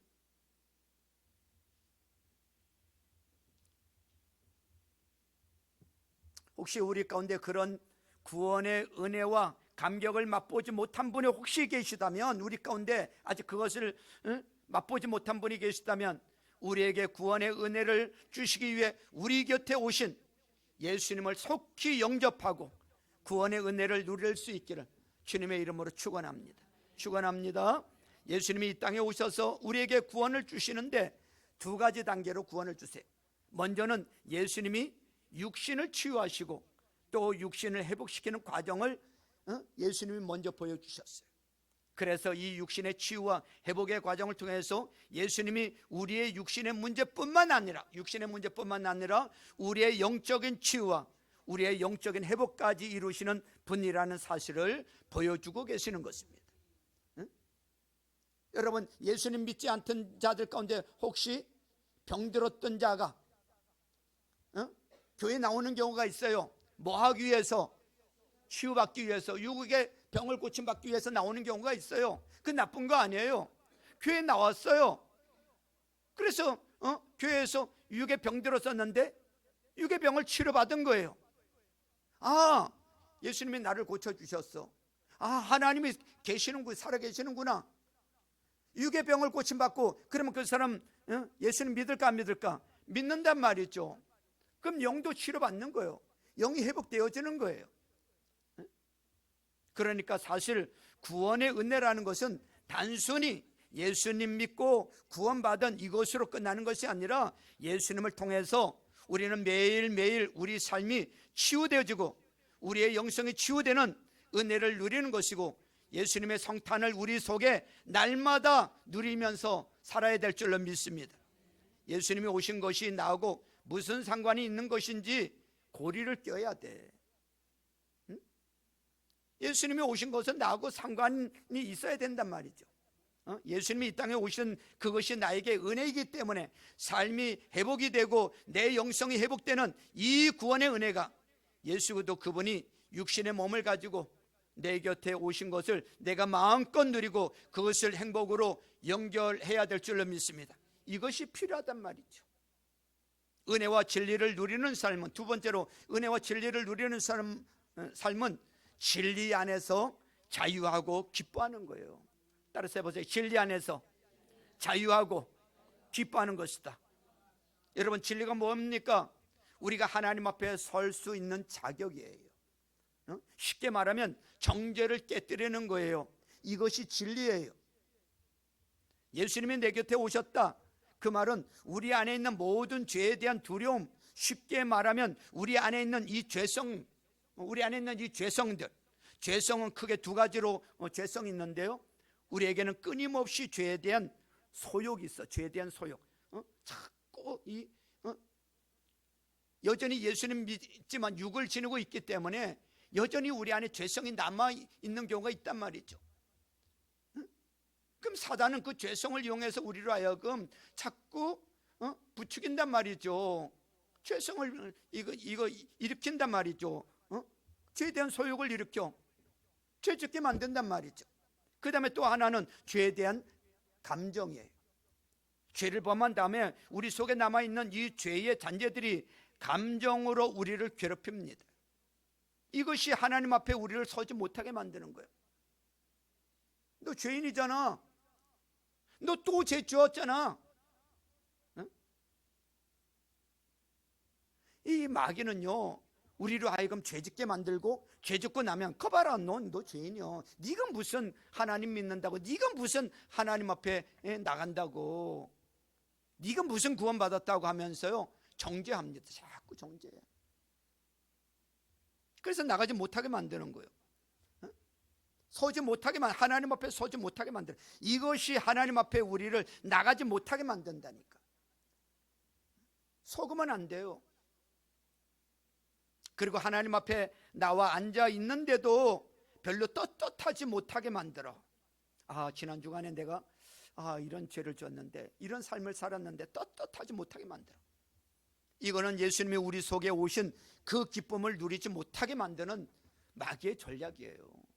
Speaker 1: 혹시 우리 가운데 그런 구원의 은혜와 감격을 맛보지 못한 분이 혹시 계시다면, 우리 가운데 아직 그것을 맛보지 못한 분이 계시다면, 우리에게 구원의 은혜를 주시기 위해 우리 곁에 오신 예수님을 속히 영접하고 구원의 은혜를 누릴 수 있기를 주님의 이름으로 축원합니다. 축원합니다. 예수님이 이 땅에 오셔서 우리에게 구원을 주시는데 두 가지 단계로 구원을 주세요. 먼저는 예수님이 육신을 치유하시고 또 육신을 회복시키는 과정을 예수님이 먼저 보여주셨어요. 그래서 이 육신의 치유와 회복의 과정을 통해서 예수님이 우리의 육신의 문제뿐만 아니라 우리의 영적인 치유와 우리의 영적인 회복까지 이루시는 분이라는 사실을 보여주고 계시는 것입니다. 여러분, 예수님 믿지 않던 자들 가운데 혹시 병들었던 자가 교회에 나오는 경우가 있어요. 뭐 하기 위해서? 치유받기 위해서, 육의 병을 고침받기 위해서 나오는 경우가 있어요. 그 나쁜 거 아니에요. 교회에 나왔어요. 그래서 교회에서 육의 병 들었었는데 육의 병을 치료받은 거예요. 아, 예수님이 나를 고쳐주셨어. 아, 하나님이 계시는구나, 살아계시는구나. 육의 병을 고침받고, 그러면 그 사람 예수님 믿을까 안 믿을까? 믿는단 말이죠. 그럼 영도 치료받는 거예요. 영이 회복되어지는 거예요. 그러니까 사실 구원의 은혜라는 것은 단순히 예수님 믿고 구원받은 이것으로 끝나는 것이 아니라 예수님을 통해서 우리는 매일매일 우리 삶이 치유되어지고 우리의 영성이 치유되는 은혜를 누리는 것이고, 예수님의 성탄을 우리 속에 날마다 누리면서 살아야 될 줄로 믿습니다. 예수님이 오신 것이 나하고 무슨 상관이 있는 것인지 고리를 껴야 돼. 예수님이 오신 것은 나하고 상관이 있어야 된단 말이죠. 예수님이 이 땅에 오신 그것이 나에게 은혜이기 때문에 삶이 회복이 되고 내 영성이 회복되는 이 구원의 은혜가, 예수도 그분이 육신의 몸을 가지고 내 곁에 오신 것을 내가 마음껏 누리고 그것을 행복으로 연결해야 될 줄로 믿습니다. 이것이 필요하단 말이죠. 은혜와 진리를 누리는 삶은, 두 번째로 은혜와 진리를 누리는 삶은 진리 안에서 자유하고 기뻐하는 거예요. 따라서 해보세요. 진리 안에서 자유하고 기뻐하는 것이다. 여러분, 진리가 뭡니까? 우리가 하나님 앞에 설 수 있는 자격이에요. 쉽게 말하면 정죄를 깨뜨리는 거예요. 이것이 진리예요. 예수님이 내 곁에 오셨다. 그 말은 우리 안에 있는 모든 죄에 대한 두려움, 쉽게 말하면 우리 안에 있는 이 죄성들, 죄성은 크게 두 가지로 죄성이 있는데요, 우리에게는 끊임없이 죄에 대한 소욕이 있어. 죄에 대한 소욕. 자꾸 여전히 예수님 믿지만 육을 지니고 있기 때문에 여전히 우리 안에 죄성이 남아 있는 경우가 있단 말이죠. 그럼 사단은 그 죄성을 이용해서 우리로 하여금 자꾸 부추긴단 말이죠. 죄성을 이거 일으킨단 말이죠. 죄에 대한 소욕을 일으켜 죄 짓게 만든단 말이죠. 그 다음에 또 하나는 죄에 대한 감정이에요. 죄를 범한 다음에 우리 속에 남아있는 이 죄의 잔재들이 감정으로 우리를 괴롭힙니다. 이것이 하나님 앞에 우리를 서지 못하게 만드는 거예요. 너 죄인이잖아. 너 또 죄 지었잖아. 이 마귀는요, 우리로 하여금 죄짓게 만들고, 죄짓고 나면 거봐라, 너 죄인이여, 네가 무슨 하나님 믿는다고, 네가 무슨 하나님 앞에 나간다고, 네가 무슨 구원받았다고 하면서요 정죄합니다. 자꾸 정죄해. 그래서 나가지 못하게 만드는 거예요. 서지 못하게 하나님 앞에 서지 못하게 만드는, 이것이 하나님 앞에 우리를 나가지 못하게 만든다니까. 속으면 안 돼요. 그리고 하나님 앞에 나와 앉아 있는데도 별로 떳떳하지 못하게 만들어. 지난 주간에 내가 이런 죄를 졌는데, 이런 삶을 살았는데 떳떳하지 못하게 만들어. 이거는 예수님이 우리 속에 오신 그 기쁨을 누리지 못하게 만드는 마귀의 전략이에요.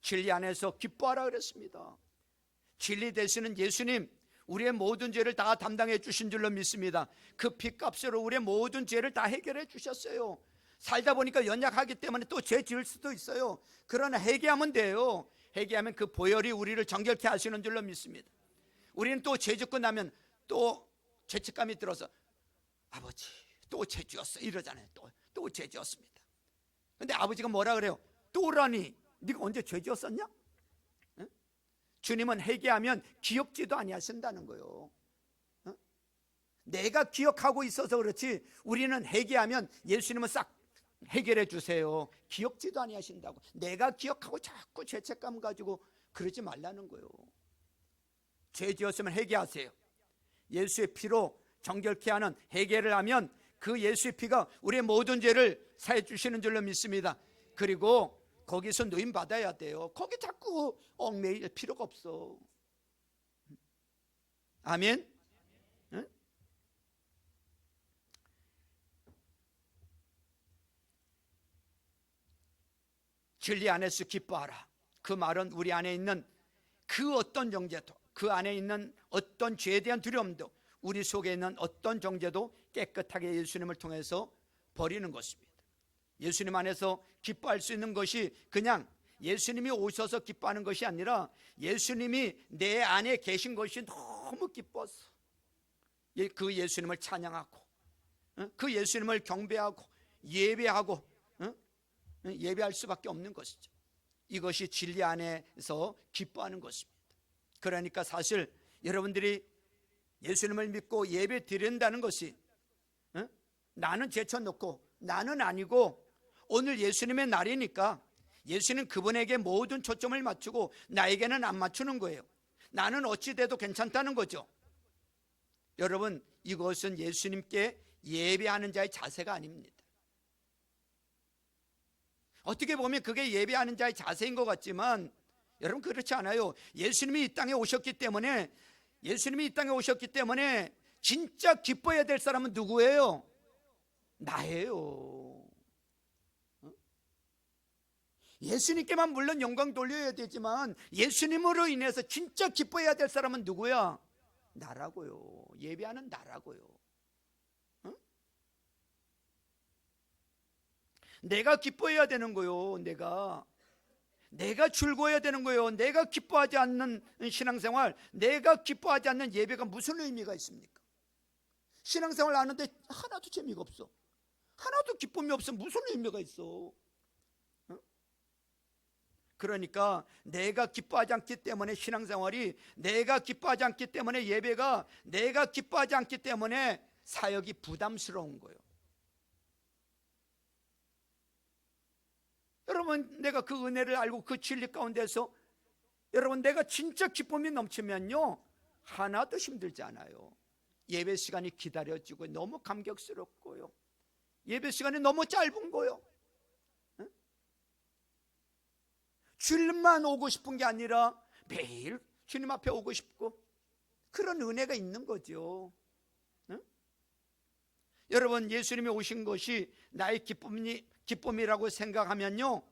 Speaker 1: 진리 안에서 기뻐하라 그랬습니다. 진리 되시는 예수님, 우리의 모든 죄를 다 담당해 주신 줄로 믿습니다. 그 피값으로 우리의 모든 죄를 다 해결해 주셨어요. 살다 보니까 연약하기 때문에 또 죄 지을 수도 있어요. 그러나 회개하면 돼요. 회개하면 그 보혈이 우리를 정결케 하시는 줄로 믿습니다. 우리는 또 죄 짓고 나면 또 죄책감이 들어서 아버지 또 죄 지었어 이러잖아요. 또 죄 지었습니다. 근데 아버지가 뭐라 그래요? 또라니, 네가 언제 죄 지었었냐? 주님은 회개하면 기억지도 아니하신다는 거예요. 내가 기억하고 있어서 그렇지, 우리는 회개하면 예수님은 싹 해결해 주세요. 기억지도 아니하신다고. 내가 기억하고 자꾸 죄책감 가지고 그러지 말라는 거예요. 죄 지었으면 회개하세요. 예수의 피로 정결케 하는 회개를 하면 그 예수의 피가 우리의 모든 죄를 사해 주시는 줄로 믿습니다. 그리고 거기서 누임 받아야 돼요. 거기 자꾸 얽매일 필요가 없어. 아멘. 응? 진리 안에서 기뻐하라. 그 말은 우리 안에 있는 그 어떤 정죄도, 그 안에 있는 어떤 죄에 대한 두려움도, 우리 속에 있는 어떤 정죄도 깨끗하게 예수님을 통해서 버리는 것입니다. 예수님 안에서 기뻐할 수 있는 것이 그냥 예수님이 오셔서 기뻐하는 것이 아니라 예수님이 내 안에 계신 것이 너무 기뻐서 그 예수님을 찬양하고, 그 예수님을 경배하고 예배하고, 예배할 수밖에 없는 것이죠. 이것이 진리 안에서 기뻐하는 것입니다. 그러니까 사실 여러분들이 예수님을 믿고 예배 드린다는 것이 나는 제쳐놓고 나는 아니고, 오늘 예수님의 날이니까 예수는 그분에게 모든 초점을 맞추고 나에게는 안 맞추는 거예요. 나는 어찌 돼도 괜찮다는 거죠. 여러분, 이것은 예수님께 예배하는 자의 자세가 아닙니다. 어떻게 보면 그게 예배하는 자의 자세인 것 같지만 여러분 그렇지 않아요. 예수님이 이 땅에 오셨기 때문에, 예수님이 이 땅에 오셨기 때문에 진짜 기뻐해야 될 사람은 누구예요? 나예요. 예수님께만 물론 영광 돌려야 되지만 예수님으로 인해서 진짜 기뻐해야 될 사람은 누구야? 나라고요. 예배하는 나라고요. 내가 기뻐해야 되는 거요. 내가 즐거워야 되는 거예요. 내가 기뻐하지 않는 신앙생활, 내가 기뻐하지 않는 예배가 무슨 의미가 있습니까? 신앙생활 하는데 하나도 재미가 없어, 하나도 기쁨이 없어. 무슨 의미가 있어? 그러니까 내가 기뻐하지 않기 때문에 신앙생활이, 내가 기뻐하지 않기 때문에 예배가, 내가 기뻐하지 않기 때문에 사역이 부담스러운 거예요. 여러분, 내가 그 은혜를 알고 그 진리 가운데서 여러분 내가 진짜 기쁨이 넘치면요 하나도 힘들지 않아요. 예배 시간이 기다려지고 너무 감격스럽고요, 예배 시간이 너무 짧은 거요. 주일만 오고 싶은 게 아니라 매일 주님 앞에 오고 싶고, 그런 은혜가 있는 거죠. 여러분, 예수님이 오신 것이 나의 기쁨이라고 생각하면요,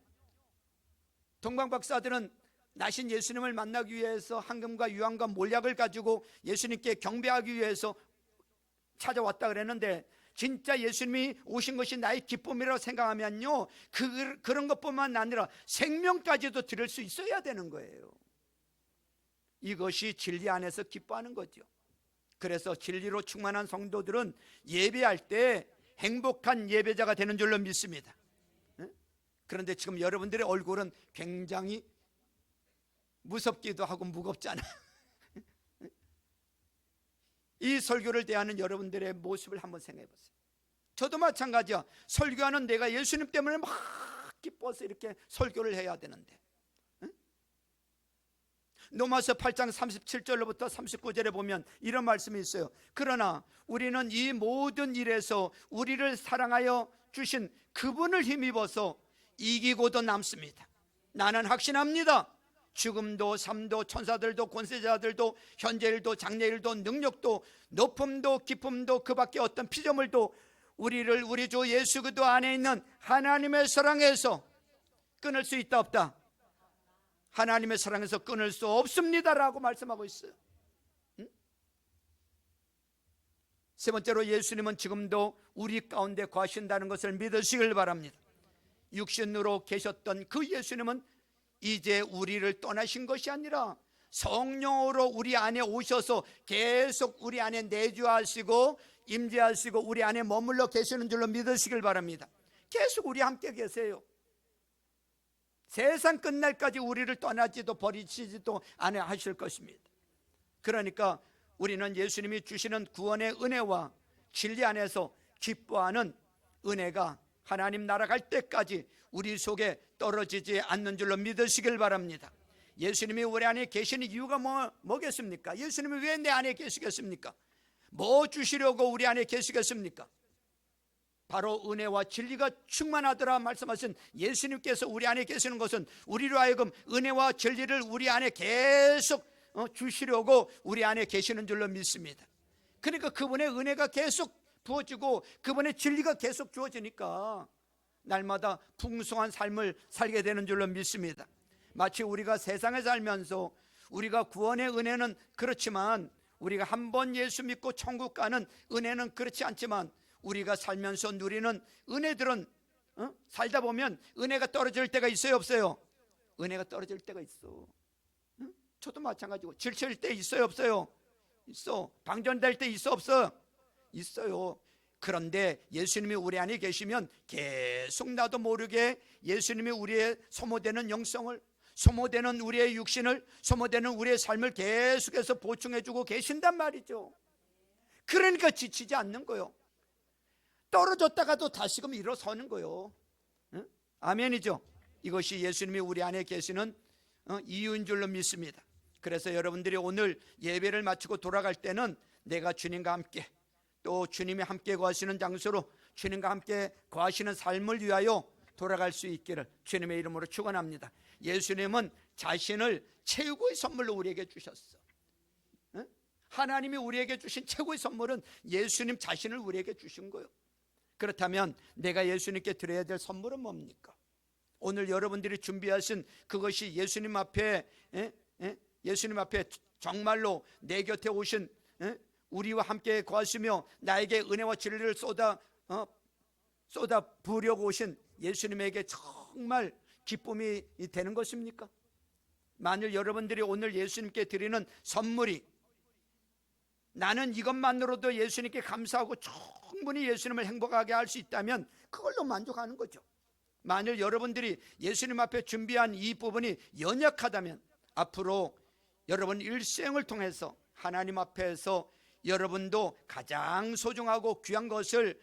Speaker 1: 동방박사들은 나신 예수님을 만나기 위해서 황금과 유황과 몰약을 가지고 예수님께 경배하기 위해서 찾아왔다 그랬는데, 진짜 예수님이 오신 것이 나의 기쁨이라고 생각하면요, 그런 것뿐만 아니라 생명까지도 드릴 수 있어야 되는 거예요. 이것이 진리 안에서 기뻐하는 거죠. 그래서 진리로 충만한 성도들은 예배할 때 행복한 예배자가 되는 줄로 믿습니다. 그런데 지금 여러분들의 얼굴은 굉장히 무섭기도 하고 무겁잖아. 이 설교를 대하는 여러분들의 모습을 한번 생각해 보세요. 저도 마찬가지야. 설교하는 내가 예수님 때문에 막 기뻐서 이렇게 설교를 해야 되는데, 로마서 8장 37절로부터 39절에 보면 이런 말씀이 있어요. 그러나 우리는 이 모든 일에서 우리를 사랑하여 주신 그분을 힘입어서 이기고도 남습니다. 나는 확신합니다. 죽음도 삶도 천사들도 권세자들도 현재일도 장래일도 능력도 높음도 깊음도 그 밖에 어떤 피조물도 우리를 우리 주 예수 그리스도 안에 있는 하나님의 사랑에서 끊을 수 있다 없다? 하나님의 사랑에서 끊을 수 없습니다라고 말씀하고 있어요. 세 번째로, 예수님은 지금도 우리 가운데 거하신다는 것을 믿으시길 바랍니다. 육신으로 계셨던 그 예수님은 이제 우리를 떠나신 것이 아니라 성령으로 우리 안에 오셔서 계속 우리 안에 내주하시고 임재하시고 우리 안에 머물러 계시는 줄로 믿으시길 바랍니다. 계속 우리 함께 계세요. 세상 끝날까지 우리를 떠나지도 버리시지도 않아 하실 것입니다. 그러니까 우리는 예수님이 주시는 구원의 은혜와 진리 안에서 기뻐하는 은혜가 하나님 나라 갈 때까지 우리 속에 떨어지지 않는 줄로 믿으시길 바랍니다. 예수님이 우리 안에 계시는 이유가 뭐겠습니까? 예수님이 왜 내 안에 계시겠습니까? 뭐 주시려고 우리 안에 계시겠습니까? 바로 은혜와 진리가 충만하더라 말씀하신 예수님께서 우리 안에 계시는 것은 우리로 하여금 은혜와 진리를 우리 안에 계속 주시려고 우리 안에 계시는 줄로 믿습니다. 그러니까 그분의 은혜가 계속 부어지고 그분의 진리가 계속 주어지니까 날마다 풍성한 삶을 살게 되는 줄로 믿습니다. 마치 우리가 세상에 살면서 우리가 구원의 은혜는 그렇지만, 우리가 한번 예수 믿고 천국 가는 은혜는 그렇지 않지만, 우리가 살면서 누리는 은혜들은 살다 보면 은혜가 떨어질 때가 있어요 없어요? 은혜가 떨어질 때가 있어. 저도 마찬가지고. 지칠 때 있어요 없어요? 있어. 방전될 때 있어 없어? 있어요. 그런데 예수님이 우리 안에 계시면 계속 나도 모르게 예수님이 우리의 소모되는 영성을, 소모되는 우리의 육신을, 소모되는 우리의 삶을 계속해서 보충해주고 계신단 말이죠. 그러니까 지치지 않는 거요. 떨어졌다가도 다시금 일어서는 거요. 아멘이죠. 이것이 예수님이 우리 안에 계시는 이유인 줄로 믿습니다. 그래서 여러분들이 오늘 예배를 마치고 돌아갈 때는 내가 주님과 함께, 또 주님이 함께 거하시는 장소로 주님과 함께 거하시는 삶을 위하여 돌아갈 수 있기를 주님의 이름으로 축원합니다. 예수님은 자신을 최고의 선물로 우리에게 주셨어. 하나님이 우리에게 주신 최고의 선물은 예수님 자신을 우리에게 주신 거예요. 그렇다면 내가 예수님께 드려야 될 선물은 뭡니까? 오늘 여러분들이 준비하신 그것이 예수님 앞에 정말로 내 곁에 오신 우리와 함께 거하시며 나에게 은혜와 진리를 쏟아 부으려고 오신 예수님에게 정말 기쁨이 되는 것입니까? 만일 여러분들이 오늘 예수님께 드리는 선물이 나는 이것만으로도 예수님께 감사하고 충분히 예수님을 행복하게 할 수 있다면 그걸로 만족하는 거죠. 만일 여러분들이 예수님 앞에 준비한 이 부분이 연약하다면 앞으로 여러분 일생을 통해서 하나님 앞에서 여러분도 가장 소중하고 귀한 것을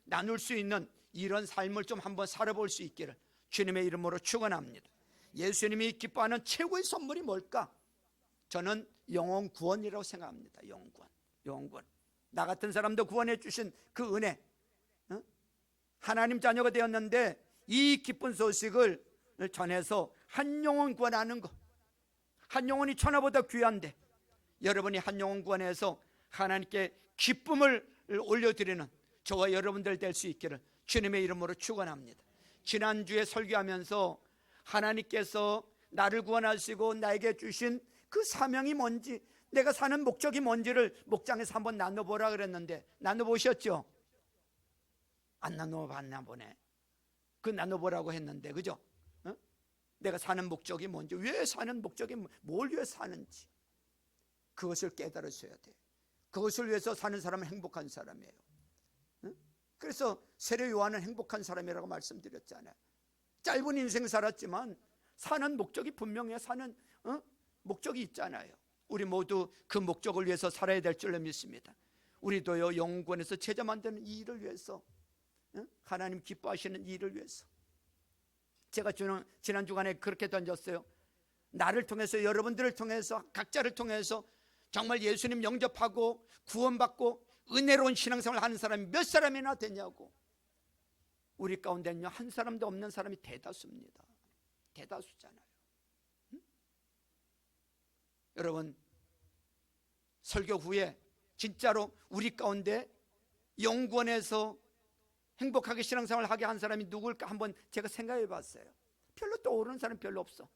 Speaker 1: 나눌 수 있는 이런 삶을 좀 한번 살아볼 수 있기를 주님의 이름으로 축원합니다. 예수님이 기뻐하는 최고의 선물이 뭘까? 저는 영혼 구원이라고 생각합니다. 영혼 구원. 나 같은 사람도 구원해 주신 그 은혜, 하나님 자녀가 되었는데 이 기쁜 소식을 전해서 한 영혼 구원하는 것, 한 영혼이 천하보다 귀한데 여러분이 한 영혼 구원해서 하나님께 기쁨을 올려드리는 저와 여러분들 될 수 있기를 주님의 이름으로 축원합니다. 지난주에 설교하면서 하나님께서 나를 구원하시고 나에게 주신 그 사명이 뭔지, 내가 사는 목적이 뭔지를 목장에서 한번 나눠보라 그랬는데 나눠보셨죠? 안 나눠봤나 보네. 그 나눠보라고 했는데, 그죠? 내가 사는 목적이 뭔지, 왜 사는 목적이 뭘 위해 사는지 그것을 깨달으셔야 돼. 그것을 위해서 사는 사람은 행복한 사람이에요. 그래서 세례 요한은 행복한 사람이라고 말씀드렸잖아요. 짧은 인생 살았지만 사는 목적이 분명해요. 사는 목적이 있잖아요. 우리 모두 그 목적을 위해서 살아야 될 줄로 믿습니다. 우리도요, 영원에서 제자 만드는 이 일을 위해서, 하나님 기뻐하시는 이 일을 위해서. 제가 지난 주간에 그렇게 던졌어요. 나를 통해서, 여러분들을 통해서, 각자를 통해서 정말 예수님 영접하고 구원받고 은혜로운 신앙생활을 하는 사람이 몇 사람이나 되냐고. 우리 가운데는요, 한 사람도 없는 사람이 대다수입니다. 대다수잖아요. 여러분, 설교 후에 진짜로 우리 가운데 영권에서 행복하게 신앙생활을 하게 한 사람이 누굴까 한번 제가 생각해 봤어요. 별로 떠오르는 사람 별로 없어.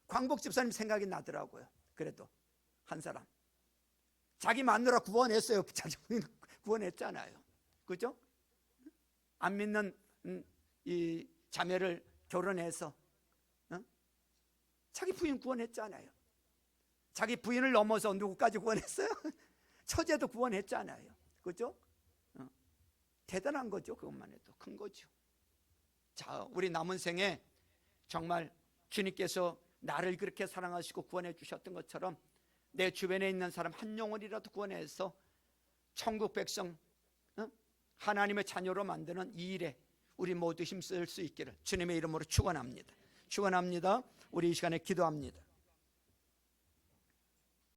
Speaker 1: 광복 집사님 생각이 나더라고요. 그래도 한 사람, 자기 마누라 구원했어요. 자기 부인 구원했잖아요. 그죠? 안 믿는 이 자매를 결혼해서 자기 부인 구원했잖아요. 자기 부인을 넘어서 누구까지 구원했어요? 처제도 구원했잖아요. 그죠? 대단한 거죠. 그것만 해도 큰 거죠. 자, 우리 남은 생에 정말 주님께서 나를 그렇게 사랑하시고 구원해 주셨던 것처럼 내 주변에 있는 사람 한 영혼이라도 구원해서 천국 백성, 하나님의 자녀로 만드는 이 일에 우리 모두 힘쓸 수 있기를 주님의 이름으로 축원합니다. 축원합니다. 우리 이 시간에 기도합니다.